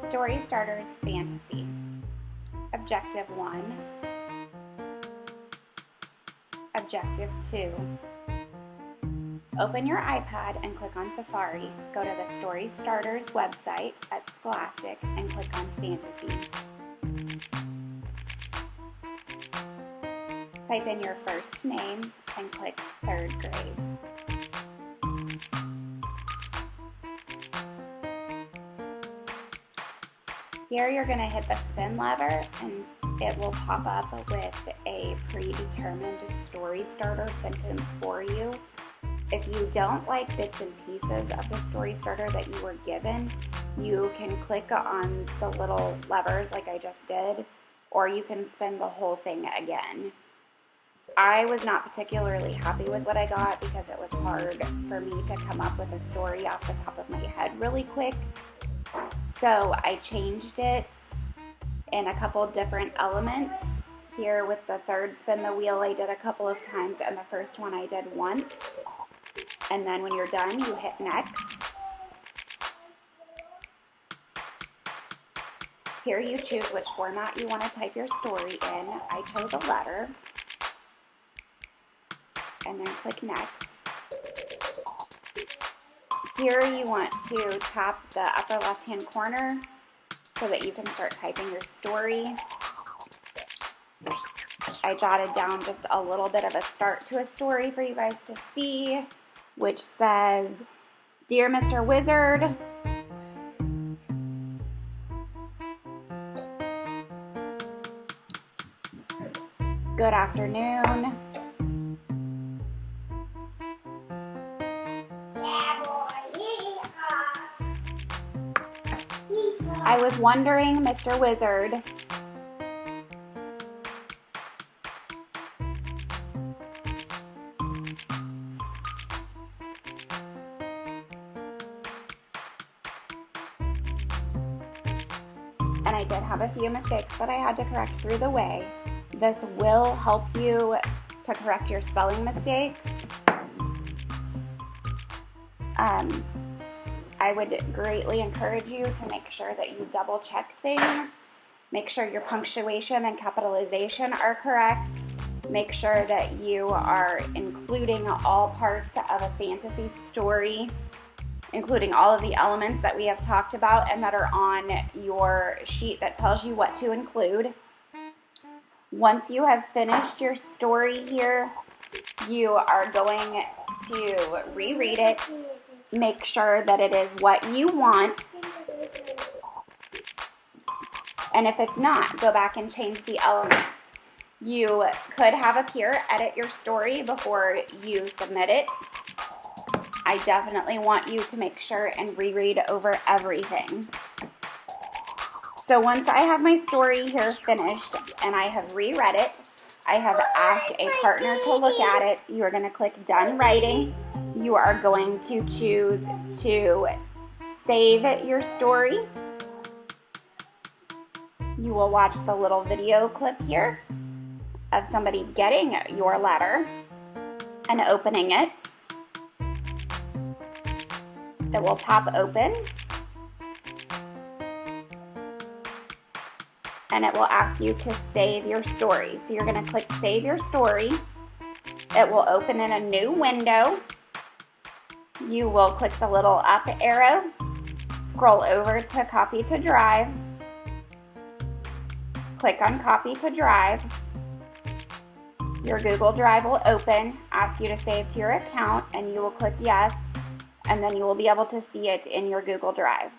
Story Starters Fantasy. Objective 1. Objective 2. Open your iPad and click on Safari. Go to the Story Starters website at Scholastic and click on Fantasy. Type in your first name and click 3rd grade. Here you're going to hit the spin lever and it will pop up with a predetermined story starter sentence for you. If you don't like bits and pieces of the story starter that you were given, you can click on the little levers like I just did, or you can spin the whole thing again. I was not particularly happy with what I got because it was hard for me to come up with a story off the top of my head really quick. So I changed it in a couple different elements. Here with the third spin the wheel I did a couple of times, and the first one I did once. And then when you're done, you hit next. Here you choose which format you want to type your story in. I chose a letter. And then click next. Here you want to tap the upper left-hand corner so that you can start typing your story. I jotted down just a little bit of a start to a story for you guys to see, which says, "Dear Mr. Wizard, good afternoon. I was wondering, Mr. Wizard, and I did have a few mistakes that I had to correct through the way. This will help you to correct your spelling mistakes. I would greatly encourage you to make sure that you double check things. Make sure your punctuation and capitalization are correct. Make sure that you are including all parts of a fantasy story, including all of the elements that we have talked about and that are on your sheet that tells you what to include. Once you have finished your story here, you are going to reread it. Make sure that it is what you want. And if it's not, go back and change the elements. You could have a peer edit your story before you submit it. I definitely want you to make sure and reread over everything. So once I have my story here finished and I have reread it, I have asked a partner to look at it. You are going to click Done Writing. You are going to choose to save your story. You will watch the little video clip here of somebody getting your letter and opening it. It will pop open. And it will ask you to save your story. So you're going to click Save Your Story. It will open in a new window. You will click the little up arrow, scroll over to Copy to Drive, click on Copy to Drive. Your Google Drive will open, ask you to save to your account, and you will click Yes, and then you will be able to see it in your Google Drive.